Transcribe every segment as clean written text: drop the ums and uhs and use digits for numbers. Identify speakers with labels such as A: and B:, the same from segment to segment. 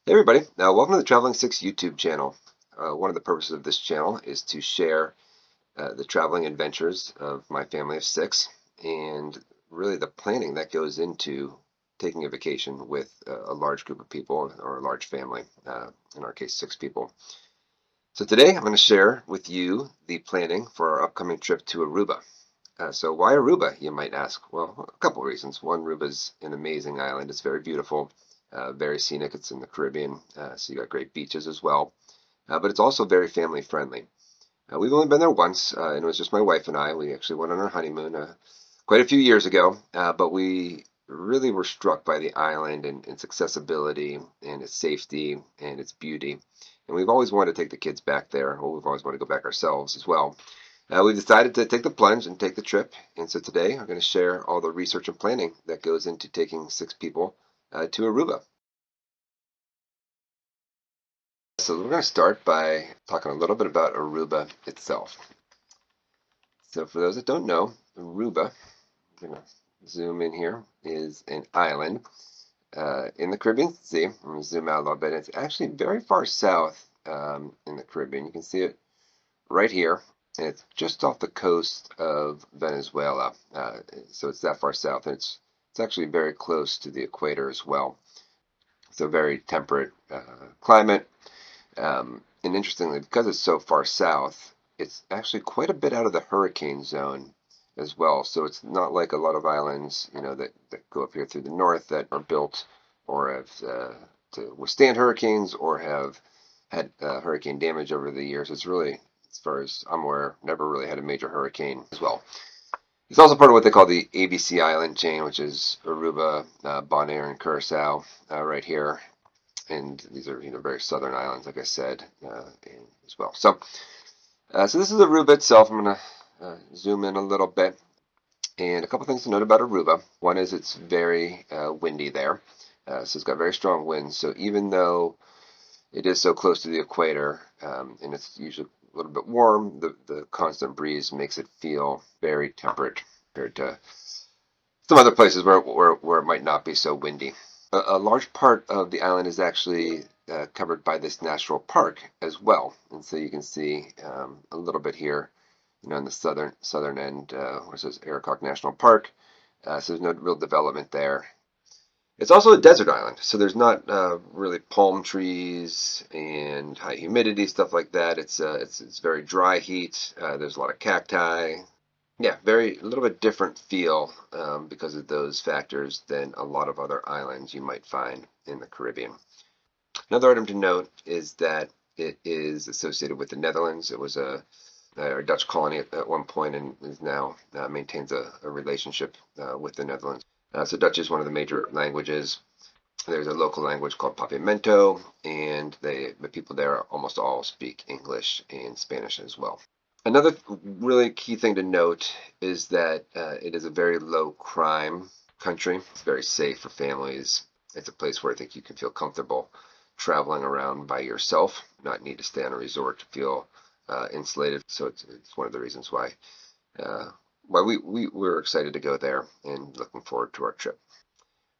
A: Hey everybody, welcome to the Traveling Six YouTube channel. One of the purposes of this channel is to share the traveling adventures of my family of six and really the planning that goes into taking a vacation with a large group of people or a large family, in our case, six people. So today I'm going to share with you the planning for our upcoming trip to Aruba. So why Aruba, you might ask? Well, a couple of reasons. One, Aruba is an amazing island. It's very beautiful, very scenic. It's in the Caribbean, so you got great beaches as well. But it's also very family friendly. We've only been there once, and it was just my wife and I. We actually went on our honeymoon quite a few years ago, but we really were struck by the island and its accessibility and its safety and its beauty. And we've always wanted to take the kids back there, or we've always wanted to go back ourselves as well. We decided to take the plunge and take the trip, and so today I'm going to share all the research and planning that goes into taking six people to Aruba. So we're going to start by talking a little bit about Aruba itself. So for those that don't know, Aruba, I'm going to zoom in here, is an island in the Caribbean Sea. I'm going to zoom out a little bit. It's actually very far south in the Caribbean. You can see it right here, and it's just off the coast of Venezuela. So it's that far south, and it's actually very close to the equator as well. So very temperate climate. And interestingly, because it's so far south, it's actually quite a bit out of the hurricane zone as well. So it's not like a lot of islands, that go up here through the north that are built or have to withstand hurricanes or have had hurricane damage over the years. It's really, as far as I'm aware, never really had a major hurricane as well. It's also part of what they call the ABC island chain, which is Aruba, Bonaire, and Curacao right here. And these are very southern islands, like I said, as well. So this is Aruba itself. I'm going to zoom in a little bit. And a couple things to note about Aruba. One is it's very windy there. So it's got very strong winds. So even though it is so close to the equator, and it's usually a little bit warm, the constant breeze makes it feel very temperate compared to some other places where it might not be so windy. A large part of the island is actually covered by this national park as well, and so you can see a little bit here, in the southern end, where it says Aracock National Park. So there's no real development there. It's also a desert island, so there's not really palm trees and high humidity stuff like that. It's very dry heat. There's a lot of cacti. Yeah, very a little bit different feel because of those factors than a lot of other islands you might find in the Caribbean. Another item to note is that it is associated with the Netherlands. It was a Dutch colony at one point and is now maintains a relationship with the Netherlands. So Dutch is one of the major languages. There's a local language called Papiamento, and the people there almost all speak English and Spanish as well. Another really key thing to note is that it is a very low crime country. It's very safe for families. It's a place where I think you can feel comfortable traveling around by yourself, not need to stay on a resort to feel insulated. So it's one of the reasons why we were excited to go there and looking forward to our trip.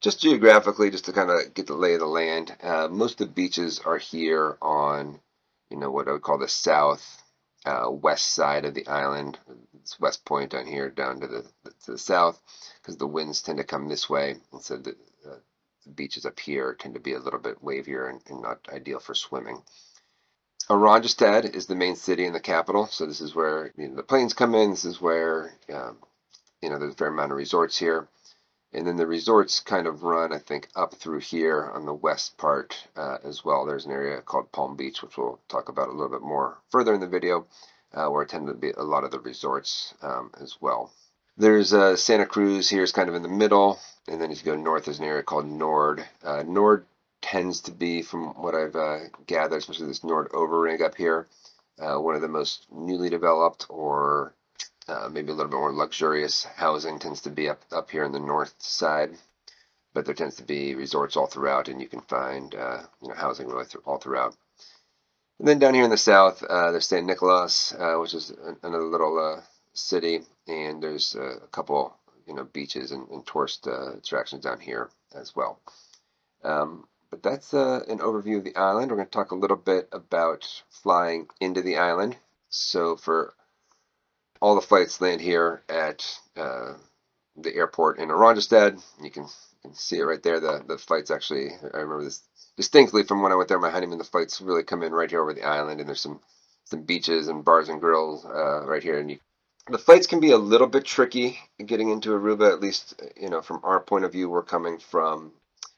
A: Just geographically, just to kind of get the lay of the land, most of the beaches are here on, what I would call the south west side of the island. It's West Point down here, down to the south, because the winds tend to come this way, and so the beaches up here tend to be a little bit wavier and not ideal for swimming. Oranjestad is the main city and the capital, so this is where the planes come in. This is where there's a fair amount of resorts here. And then the resorts kind of run, I think, up through here on the west part as well. There's an area called Palm Beach, which we'll talk about a little bit more further in the video, where it tend to be a lot of the resorts as well. There's Santa Cruz here is kind of in the middle, and then as you go north, there's an area called Nord. Nord tends to be, from what I've gathered, especially this Nord Overring up here, one of the most newly developed or maybe a little bit more luxurious housing tends to be up here in the north side, but there tends to be resorts all throughout, and you can find housing really all throughout. And then down here in the south, there's San Nicolas, which is another little city, and there's a couple beaches and tourist attractions down here as well. But But that's an overview of the island. We're going to talk a little bit about flying into the island. So for all the flights land here at the airport in Oranjestad. You can see it right there. The flights actually, I remember this distinctly from when I went there on my honeymoon. The flights really come in right here over the island, and there's some beaches and bars and grills right here. And the flights can be a little bit tricky getting into Aruba. At least from our point of view, we're coming from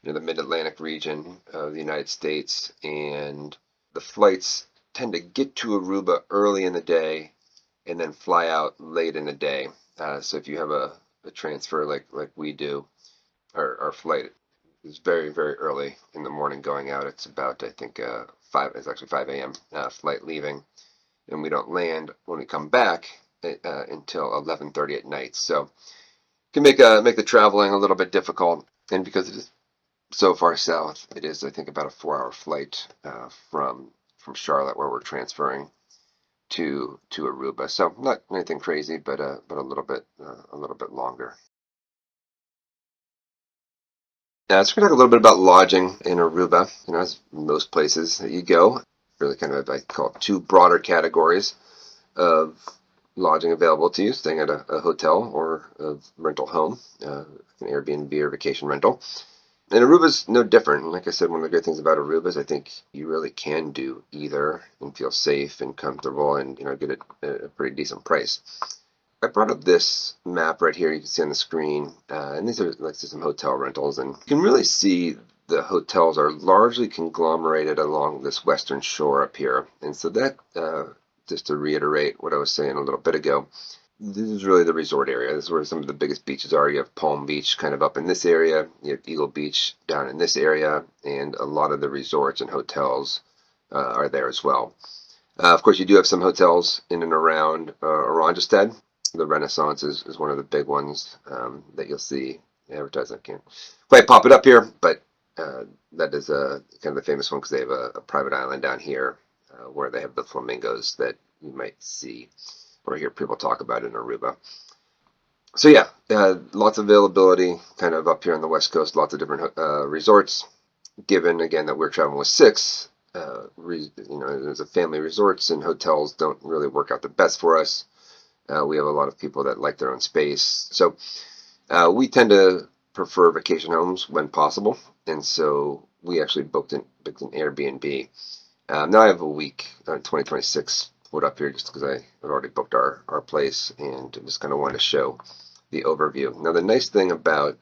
A: the Mid-Atlantic region of the United States, and the flights tend to get to Aruba early in the day and then fly out late in the day. So if you have a transfer like we do, our flight is very, very early in the morning going out. It's about, I think, it's actually 5 a.m. Flight leaving, and we don't land when we come back until 11:30 at night. So it can make the traveling a little bit difficult, and because it is so far south, it is, I think, about a 4-hour flight from Charlotte, where we're transferring to Aruba. So not anything crazy, but a little bit longer. Now let's talk a little bit about lodging in Aruba. As most places that you go, really kind of I call it two broader categories of lodging available to you: staying at a hotel or a rental home, an Airbnb or vacation rental. And Aruba's no different. Like I said, one of the great things about Aruba is I think you really can do either and feel safe and comfortable and get it at a pretty decent price. I brought up this map right here you can see on the screen, and these are like some hotel rentals, and you can really see the hotels are largely conglomerated along this western shore up here. And so that, just to reiterate what I was saying a little bit ago, this is really the resort area. This is where some of the biggest beaches are. You have Palm Beach kind of up in this area. You have Eagle Beach down in this area, and a lot of the resorts and hotels are there as well. Of course, you do have some hotels in and around Oranjestad. The Renaissance is one of the big ones that you'll see advertised. I can't quite pop it up here, but that is kind of the famous one because they have a private island down here where they have the flamingos that you might see or hear people talk about in Aruba. So yeah, lots of availability kind of up here on the West Coast, lots of different resorts. Given again that we're traveling with six, as a family, resorts and hotels don't really work out the best for us. We have a lot of people that like their own space, so we tend to prefer vacation homes when possible, and so we actually booked an Airbnb. Now I have a week, 2026, put up here just because I have already booked our place and just kind of wanted to show the overview. Now the nice thing about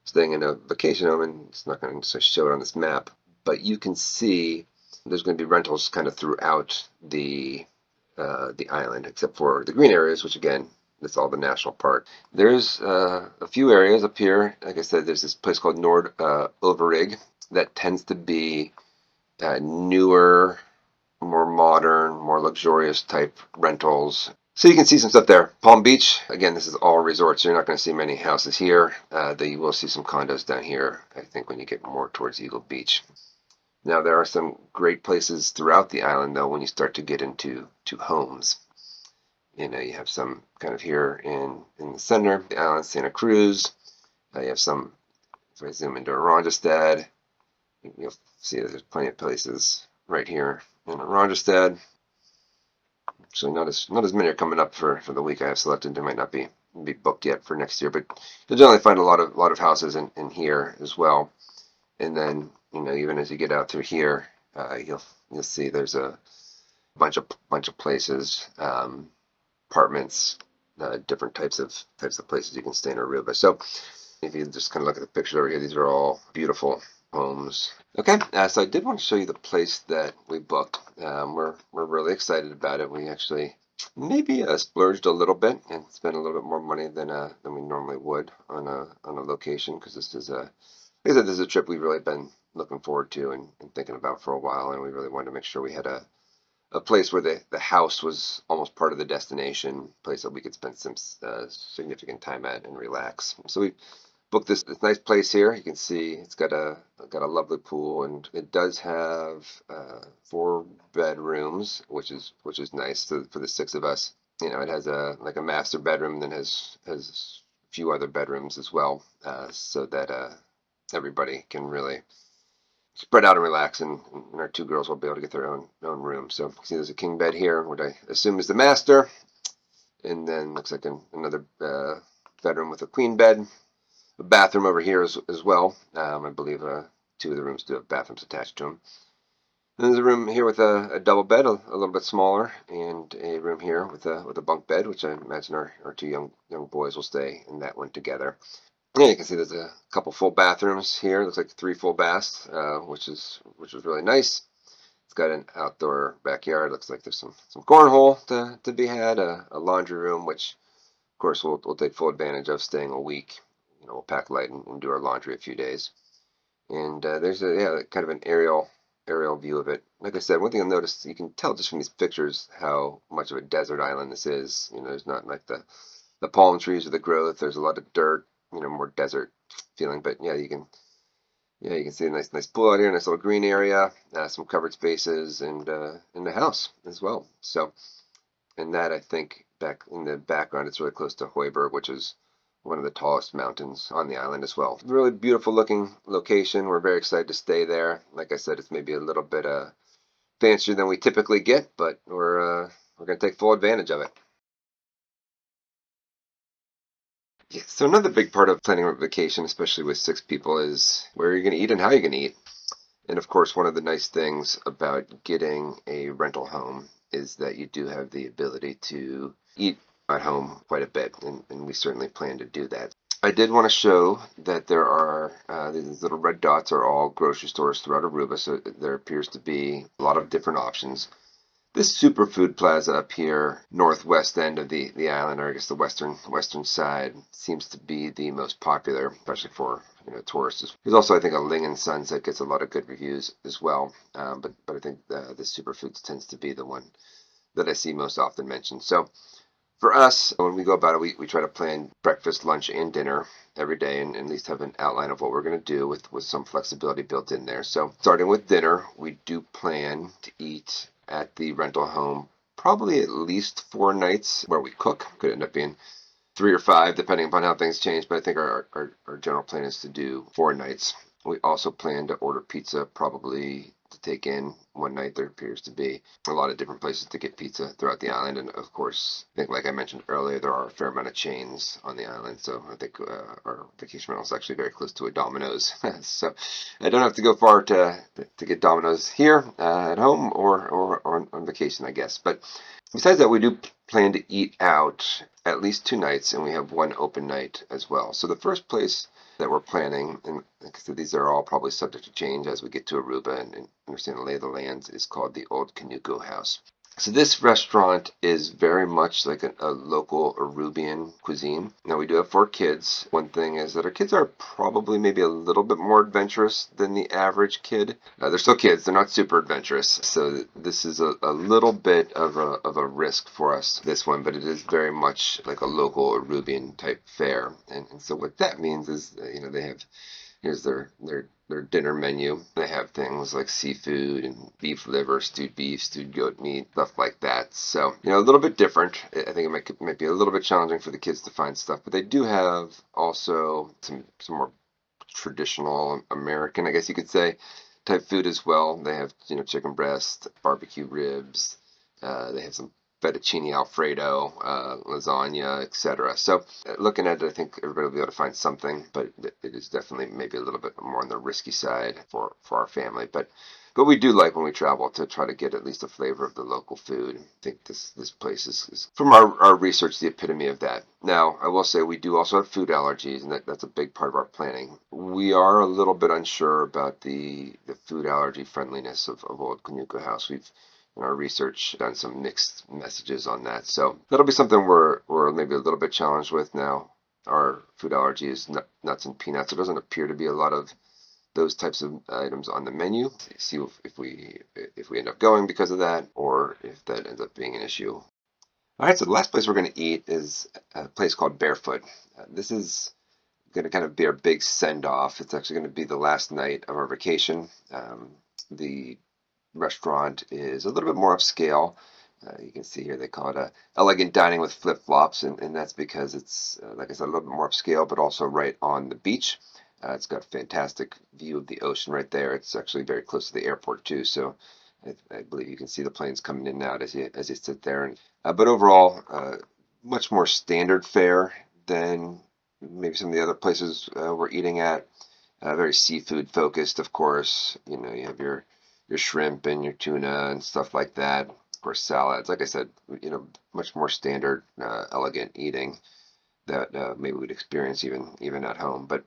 A: staying in a vacation home, and it's not going to show it on this map, but you can see there's going to be rentals kind of throughout the island, except for the green areas, which again, that's all the national park. There's a few areas up here. Like I said, there's this place called Nord Overig that tends to be newer, more modern, more luxurious type rentals. So you can see some stuff there. Palm Beach, again, this is all resorts, so you're not going to see many houses here. You will see some condos down here, I think, when you get more towards Eagle Beach. Now, there are some great places throughout the island, though, when you start to get into homes. You have some kind of here in the center, the island, Santa Cruz. You have some, if I zoom into Oranjestad, you'll see that there's plenty of places right here in Oranjestad. Actually, not as many are coming up for the week I have selected. They might not be booked yet for next year, but you'll generally find a lot of houses in here as well. And then even as you get out through here, you'll see there's a bunch of places, apartments, different types of places you can stay in Aruba. So if you just kind of look at the picture over here, these are all beautiful homes. Okay, so I did want to show you the place that we booked. We're really excited about it. We actually maybe splurged a little bit and spent a little bit more money than we normally would on a location, because this is a trip we've really been looking forward to and thinking about for a while, and we really wanted to make sure we had a place where the house was almost part of the destination, place that we could spend some significant time at and relax. So we booked this nice place here. You can see it's got a lovely pool, and it does have 4 bedrooms, which is nice for the 6 of us. It has a master bedroom, then has a few other bedrooms as well, so that everybody can really spread out and relax, and our two girls will be able to get their own room. So see, there's a king bed here, what I assume is the master, and then looks like another bedroom with a queen bed, a bathroom over here as well. I believe two of the rooms do have bathrooms attached to them. And there's a room here with a double bed, a little bit smaller, and a room here with a bunk bed, which I imagine our two young boys will stay in that one together. Yeah, you can see there's a couple full bathrooms here. Looks like three full baths, which is really nice. It's got an outdoor backyard. Looks like there's some cornhole to be had. A laundry room, which of course we'll take full advantage of staying a week. We'll pack light and do our laundry a few days. And there's kind of an aerial view of it. Like I said, one thing I'll notice, you can tell just from these pictures how much of a desert island this is. There's not like the palm trees or the growth. There's a lot of dirt. More desert feeling. But you can see a nice pool out here, nice little green area, some covered spaces, and in the house as well. So, and that I think back in the background, it's really close to Hooiberg, which is one of the tallest mountains on the island as well. Really beautiful looking location. We're very excited to stay there. Like I said, it's maybe a little bit fancier than we typically get, but we're going to take full advantage of it. Yeah, so another big part of planning a vacation, especially with 6 people, is where you're going to eat and how you're going to eat. And of course, one of the nice things about getting a rental home is that you do have the ability to eat at home quite a bit, and we certainly plan to do that. I did want to show that there are these little red dots are all grocery stores throughout Aruba, so there appears to be a lot of different options. This superfood plaza up here, northwest end of the island, or I guess the western side, seems to be the most popular, especially for tourists. There's also, I think, a Ling and Sons that gets a lot of good reviews as well. But I think the superfoods tends to be the one that I see most often mentioned. So for us, when we go about it, we try to plan breakfast, lunch, and dinner every day, and at least have an outline of what we're going to do with some flexibility built in there. So starting with dinner, we do plan to eat at the rental home probably at least 4 nights where we cook. Could end up being 3 or 5, depending upon how things change, but I think our general plan is to do 4 nights. We also plan to order pizza probably to take in one night. There appears to be a lot of different places to get pizza throughout the island, and of course, I think like I mentioned earlier, there are a fair amount of chains on the island, so I think our vacation rental is actually very close to a Domino's. So I don't have to go far to get Domino's here at home or on vacation, I guess. But besides that, we do plan to eat out at least 2 nights, and we have one open night as well. So the first place that we're planning, and like I said, these are all probably subject to change as we get to Aruba and understand the lay of the lands, is called the Old Canuco House. So this restaurant is very much like a local Arubian cuisine. Now we do have 4 kids. One thing is that our kids are probably maybe a little bit more adventurous than the average kid. They're still kids. They're not super adventurous. So this is a little bit of a risk for us, this one, but it is very much like a local Arubian type fare. And so what that means is, they have, here's their dinner menu. They have things like seafood and beef liver, stewed beef, stewed goat meat, stuff like that. So, a little bit different. I think it might be a little bit challenging for the kids to find stuff, but they do have also some more traditional American, I guess you could say, type food as well. They have, chicken breast, barbecue ribs. They have some fettuccine alfredo, lasagna, etc. So looking at it, I think everybody will be able to find something, but it is definitely maybe a little bit more on the risky side for our family. But we do like when we travel to try to get at least a flavor of the local food. I think this place is from our research, the epitome of that. Now, I will say we do also have food allergies, and that's a big part of our planning. We are a little bit unsure about the food allergy friendliness of Old Canuco House. We've in our research done some mixed messages on that. So that'll be something we're maybe a little bit challenged with now. Our food allergy is nuts and peanuts. There doesn't appear to be a lot of those types of items on the menu. See if we end up going because of that, or if that ends up being an issue. All right, so the last place we're going to eat is a place called Barefoot. This is going to kind of be our big send-off. It's actually going to be the last night of our vacation. The restaurant is a little bit more upscale. You can see here they call it elegant dining with flip-flops, and that's because it's, like I said, a little bit more upscale, but also right on the beach. It's got a fantastic view of the ocean right there. It's actually very close to the airport too, so I believe you can see the planes coming in and out as you sit there. And but overall, much more standard fare than maybe some of the other places we're eating at. Very seafood focused, of course. You have your shrimp and your tuna and stuff like that. Of course, salads. Like I said, much more standard, elegant eating that maybe we'd experience even at home. But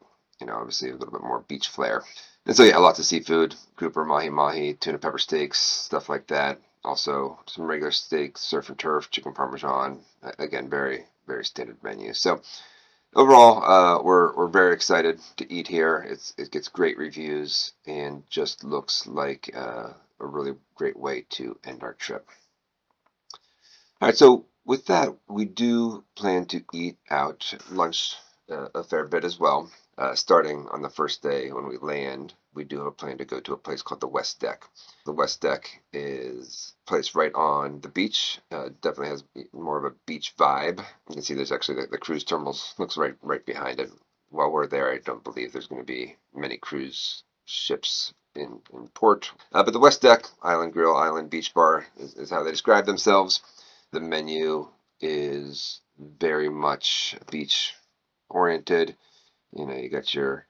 A: obviously a little bit more beach flair. And so yeah, lots of seafood, grouper, mahi mahi, tuna pepper steaks, stuff like that. Also some regular steaks, surf and turf, chicken parmesan. Again, very very standard menu. So overall, we're very excited to eat here. It gets great reviews and just looks like a really great way to end our trip. All right, so with that, we do plan to eat out lunch a fair bit as well. Starting on the first day when we land, we do have a plan to go to a place called the West Deck. The West Deck is placed right on the beach. Definitely has more of a beach vibe. You can see there's actually the cruise terminals looks right behind it. While we're there, I don't believe there's going to be many cruise ships in port. But the West Deck Island Grill, Island Beach Bar is how they describe themselves. The menu is very much beach oriented. You got your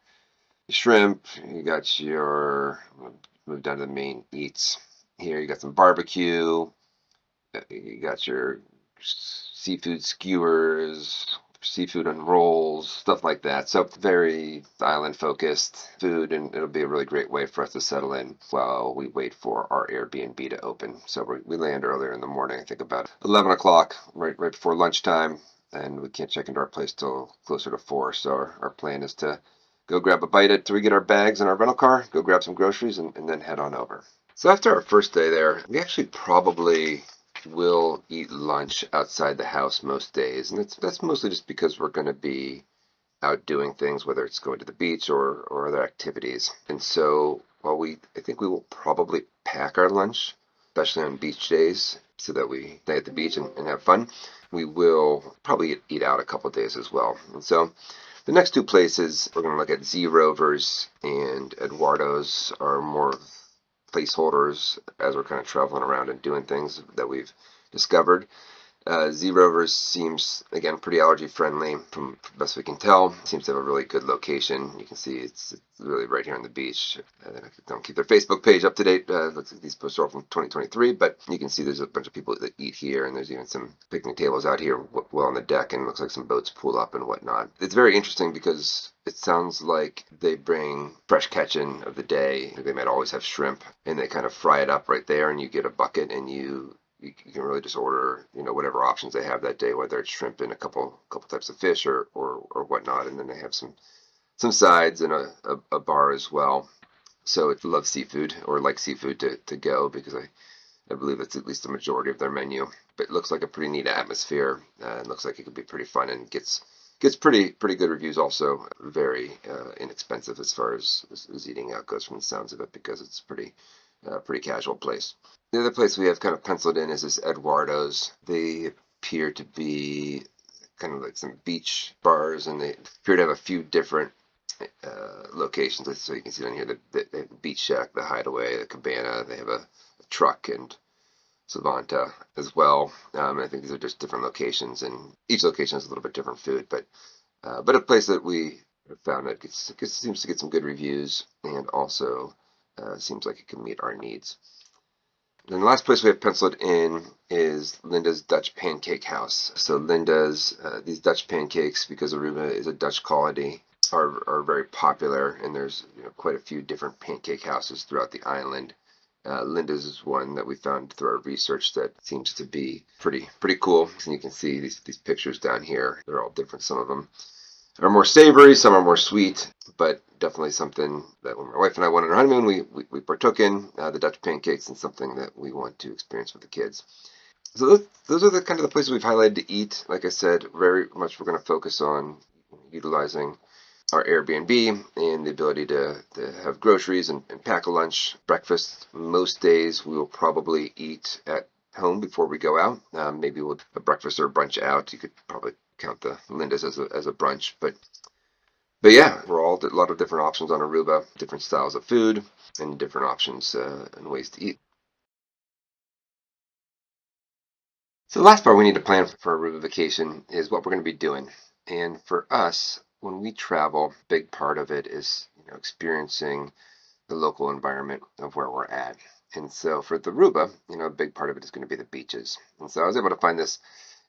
A: shrimp, you got your, move down to the main eats here. You got some barbecue, you got your seafood skewers, seafood and rolls, stuff like that. So very island focused food, and it'll be a really great way for us to settle in while we wait for our Airbnb to open. So we land earlier in the morning, I think about 11 o'clock, right before lunchtime, and we can't check into our place till closer to 4. So our plan is to go grab a bite after we get our bags in our rental car, go grab some groceries, and then head on over. So after our first day there, we actually probably will eat lunch outside the house most days, and that's mostly just because we're going to be out doing things, whether it's going to the beach or other activities. And so while I think we will probably pack our lunch, especially on beach days, so that we stay at the beach and have fun, we will probably eat out a couple of days as well. And so the next two places we're going to look at, Z Rovers and Eduardo's, are more placeholders as we're kind of traveling around and doing things that we've discovered. Z Rovers seems, again, pretty allergy friendly from best we can tell. Seems to have a really good location. You can see it's really right here on the beach. Don't keep their Facebook page up to date. Looks like these posts are all from 2023, but you can see there's a bunch of people that eat here, and there's even some picnic tables out here well on the deck, and it looks like some boats pull up and whatnot. It's very interesting because it sounds like they bring fresh catching of the day. They might always have shrimp, and they kind of fry it up right there, and you get a bucket, and you can really just order, whatever options they have that day, whether it's shrimp and a couple types of fish or whatnot, and then they have some sides and a bar as well. So if you love seafood or like seafood to go, because I believe that's at least the majority of their menu. But it looks like a pretty neat atmosphere, and looks like it could be pretty fun, and gets pretty good reviews. Also very inexpensive as far as eating out goes from the sounds of it, because it's pretty casual place. The other place we have kind of penciled in is this Eduardo's. They appear to be kind of like some beach bars, and they appear to have a few different locations. So you can see down here the Beach Shack, the Hideaway, the Cabana. They have a truck and Savanta as well. I think these are just different locations, and each location has a little bit different food, but a place that we have found that seems to get some good reviews, and also seems like it can meet our needs. And the last place we have penciled in is Linda's Dutch Pancake House. So Linda's, these Dutch pancakes, because Aruba is a Dutch colony, are very popular, and there's quite a few different pancake houses throughout the island. Linda's is one that we found through our research that seems to be pretty cool. And you can see these pictures down here. They're all different. Some of them are more savory, some are more sweet, but definitely something that when my wife and I went on our honeymoon, we partook in the Dutch pancakes, and something that we want to experience with the kids. So those are the kind of the places we've highlighted to eat. Like I said, very much we're going to focus on utilizing our Airbnb and the ability to have groceries and pack a lunch. Breakfast, most days we will probably eat at home before we go out. Maybe we'll have a breakfast or a brunch out. You could probably count the Linda's as a brunch, but But yeah, we're all a lot of different options on Aruba, different styles of food, and different options and ways to eat. So the last part we need to plan for a Aruba vacation is what we're going to be doing. And for us, when we travel, a big part of it is experiencing the local environment of where we're at. And so for the Aruba, a big part of it is going to be the beaches. And so I was able to find this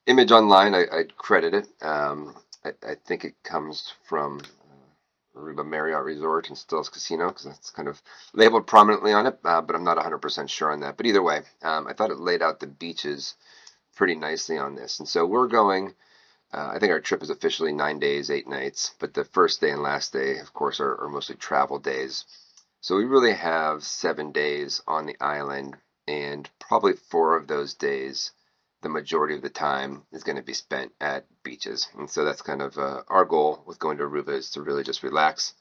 A: image online. I credit it. I think it comes from Aruba Marriott Resort and Stills Casino because that's kind of labeled prominently on it, but I'm not 100% sure on that. But either way, I thought it laid out the beaches pretty nicely on this. And so we're going. I think our trip is officially 9 days, 8 nights, but the first day and last day, of course, are mostly travel days. So we really have 7 days on the island, and probably 4 of those days, the majority of the time is going to be spent at beaches. And so that's kind of our goal with going to Aruba is to really just relax,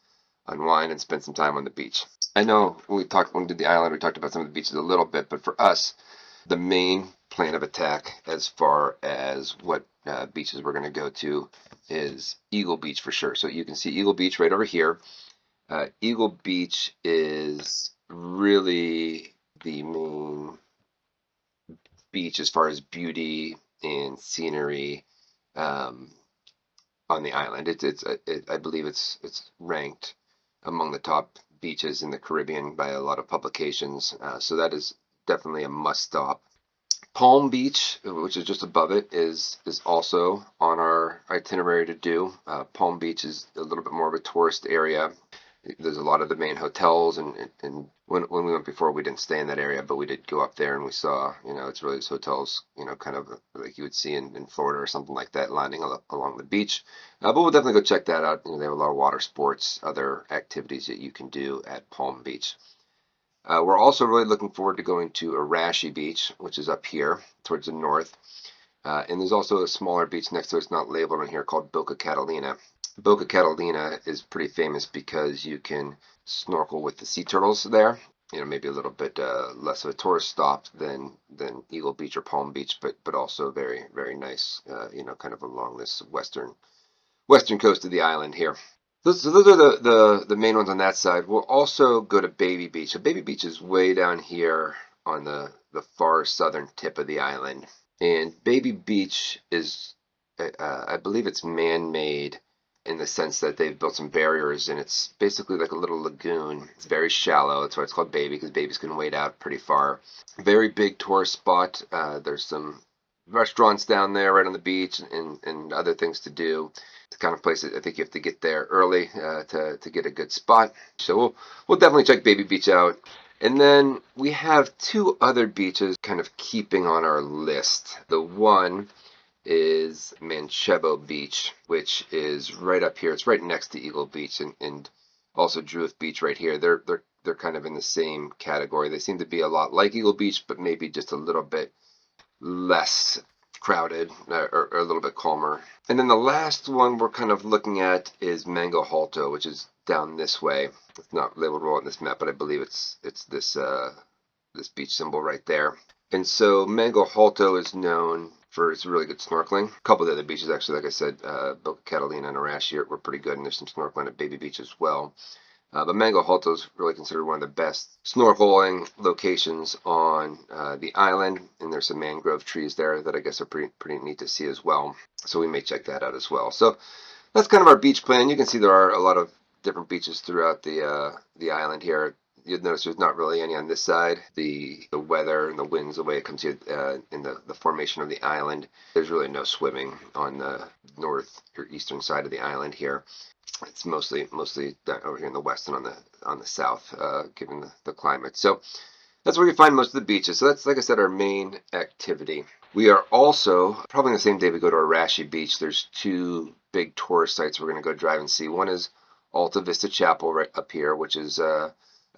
A: unwind, and spend some time on the beach. I know when we did the island, we talked about some of the beaches a little bit, but for us, the main plan of attack as far as what beaches we're going to go to is Eagle Beach for sure. So you can see Eagle Beach right over here. Eagle Beach is really the main beach as far as beauty and scenery um, on the island. I believe it's ranked among the top beaches in the Caribbean by a lot of publications. So that is definitely a must stop. Palm Beach, which is just above it, is also on our itinerary to do. Palm Beach is a little bit more of a tourist area. There's a lot of the main hotels, and when we went before, we didn't stay in that area, but we did go up there and we saw, it's really those hotels, kind of like you would see in Florida or something like that, lining along the beach. But we'll definitely go check that out. They have a lot of water sports, other activities that you can do at Palm Beach. We're also really looking forward to going to Arashi Beach, which is up here towards the north. And there's also a smaller beach next to it. It's not labeled on here called Boca Catalina. Boca Catalina is pretty famous because you can snorkel with the sea turtles there. Maybe a little bit less of a tourist stop than Eagle Beach or Palm Beach, but also very very nice. Kind of along this western coast of the island here. So those are the main ones on that side. We'll also go to Baby Beach. So Baby Beach is way down here on the far southern tip of the island. And Baby Beach is, I believe it's man-made in the sense that they've built some barriers and it's basically like a little lagoon. It's very shallow. That's why it's called Baby, because babies can wade out pretty far. Very big tourist spot. There's some restaurants down there right on the beach and other things to do. It's the kind of place that I think you have to get there early to get a good spot. So we'll definitely check Baby Beach out. And then we have two other beaches kind of keeping on our list. The one is Manchego Beach, which is right up here. It's right next to Eagle Beach and also Druitt Beach right here. They're kind of in the same category. They seem to be a lot like Eagle Beach, but maybe just a little bit less crowded or a little bit calmer. And then the last one we're kind of looking at is Mango Halto, which is down this way. It's not labeled well on this map, but I believe it's this beach symbol right there. And so Mango Halto is known for its really good snorkeling. A couple of the other beaches, actually, like I said, Boca Catalina and Arashi were pretty good, and there's some snorkeling at Baby Beach as well. But Mango Halto is really considered one of the best snorkeling locations on the island, and there's some mangrove trees there that I guess are pretty neat to see as well. So we may check that out as well. So that's kind of our beach plan. You can see there are a lot of different beaches throughout the island here. You'll notice there's not really any on this side. The weather and the winds, the way it comes here in the formation of the island, there's really no swimming on the north or eastern side of the island here. It's mostly over here in the west and on the south, given the climate. So that's where you find most of the beaches. So that's, like I said, our main activity. We are also, probably on the same day we go to Arashi Beach, there's two big tourist sites we're going to go drive and see. One is Alta Vista Chapel right up here, which is a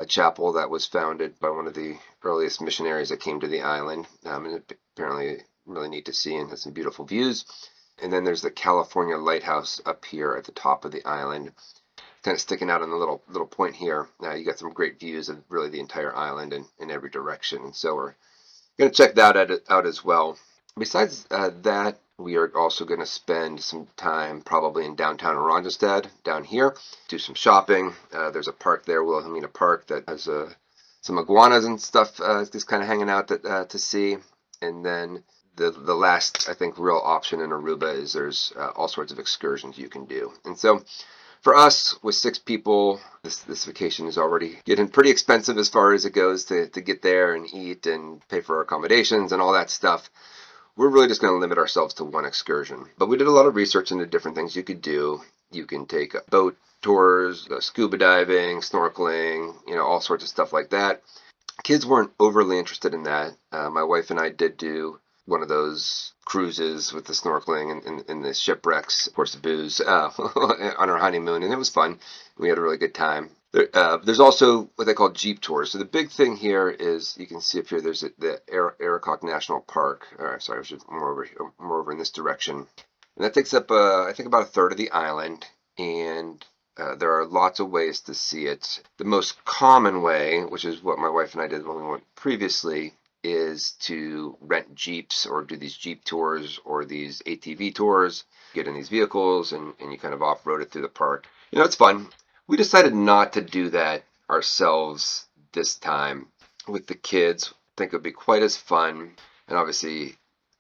A: chapel that was founded by one of the earliest missionaries that came to the island. And apparently really neat to see and has some beautiful views. And then there's the California Lighthouse up here at the top of the island, kind of sticking out on the little point here. You got some great views of really the entire island in every direction. And so we're going to check that out as well. Besides that, We are also going to spend some time probably in downtown Ronjestad, down here, do some shopping. There's a park there, Wilhelmina Park, that has some iguanas and stuff just kind of hanging out to see. And then the last, I think, real option in Aruba is there's all sorts of excursions you can do. And so for us, with 6 people, this vacation is already getting pretty expensive as far as it goes to get there and eat and pay for our accommodations and all that stuff. We're really just going to limit ourselves to one excursion. But we did a lot of research into different things you could do. You can take boat tours, scuba diving, snorkeling, all sorts of stuff like that. Kids weren't overly interested in that. My wife and I did do one of those cruises with the snorkeling and the shipwrecks, of course, the booze, on our honeymoon, and it was fun. We had a really good time. There's also what they call Jeep tours. So the big thing here is you can see up here. There's the Aracock National Park. Or sorry, I should more over in this direction, and that takes up I think about a third of the island. And there are lots of ways to see it. The most common way, which is what my wife and I did when we went previously, is to rent Jeeps or do these Jeep tours or these ATV tours. Get in these vehicles and you kind of off-road it through the park. It's fun. We decided not to do that ourselves this time with the kids. I think it would be quite as fun. And obviously,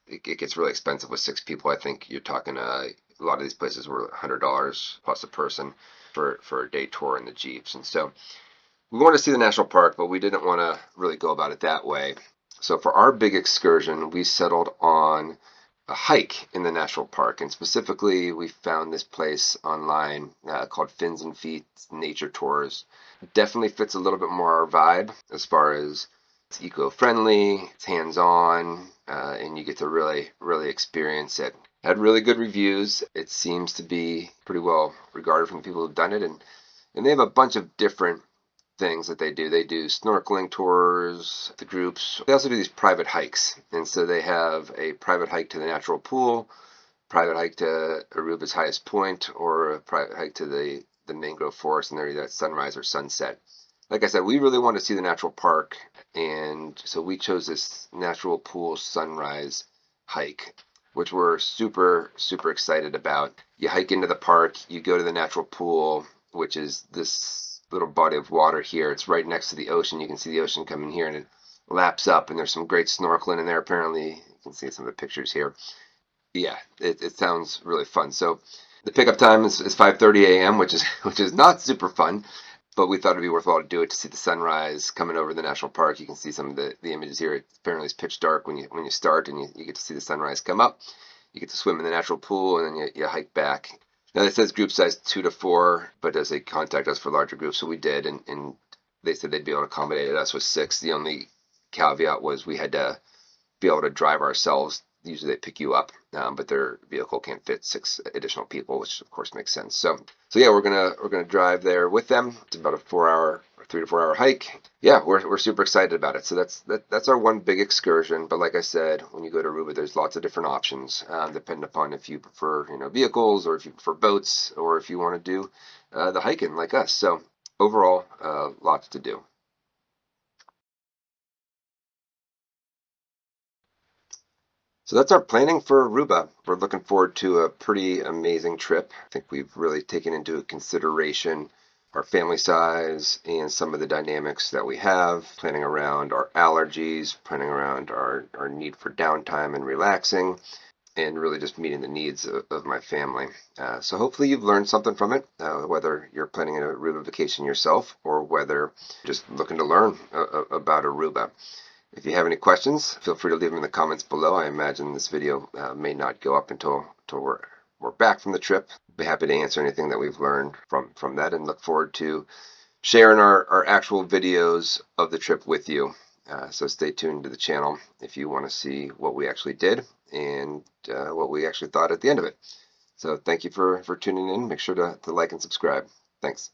A: it gets really expensive with 6 people. I think you're talking a lot of these places were $100 plus a person for a day tour in the Jeeps. And so we wanted to see the national park, but we didn't want to really go about it that way. So for our big excursion, we settled on a hike in the national park, and specifically we found this place online called Fins and Feet Nature Tours. It definitely fits a little bit more our vibe as far as it's eco-friendly, it's hands-on, and you get to really experience it. Had really good reviews. It seems to be pretty well regarded from the people who've done it, and they have a bunch of different things that they do. They do snorkeling tours, the groups. They also do these private hikes. And so they have a private hike to the natural pool, private hike to Aruba's highest point, or a private hike to the mangrove forest, and they're either at sunrise or sunset. Like I said, we really want to see the natural park, and so we chose this natural pool sunrise hike, which we're super, super excited about. You hike into the park, you go to the natural pool, which is this little body of water here. It's right next to the ocean. You can see the ocean coming here, and it laps up, and there's some great snorkeling in there. Apparently, you can see some of the pictures here. Yeah, it sounds really fun. So the pickup time is 5:30 a.m., which is not super fun, but we thought it'd be worthwhile to do it to see the sunrise coming over the national park. You can see some of the images here. Apparently, it's pitch dark when you start, and you get to see the sunrise come up. You get to swim in the natural pool, and then you hike back. Now, it says group size 2 to 4, but as they contact us for larger groups, so we did, and they said they'd be able to accommodate us with 6. The only caveat was we had to be able to drive ourselves. Usually they pick you up, but their vehicle can't fit 6 additional people, which of course makes sense. So yeah, we're gonna drive there with them. It's about a 3 to 4 hour hike. Yeah, we're super excited about it. So that's our one big excursion. But like I said, when you go to Aruba, there's lots of different options, depending upon if you prefer vehicles, or if you prefer boats, or if you want to do the hiking like us. So overall, lots to do. So that's our planning for Aruba. We're looking forward to a pretty amazing trip. I think we've really taken into consideration our family size and some of the dynamics that we have, planning around our allergies, planning around our need for downtime and relaxing, and really just meeting the needs of my family. So hopefully you've learned something from it, whether you're planning a Aruba vacation yourself or whether just looking to learn about Aruba. If you have any questions, feel free to leave them in the comments below. I imagine this video may not go up until we're back from the trip. Be happy to answer anything that we've learned from that, and look forward to sharing our actual videos of the trip with you. So stay tuned to the channel if you want to see what we actually did and what we actually thought at the end of it. So thank you for tuning in. Make sure to like and subscribe. Thanks.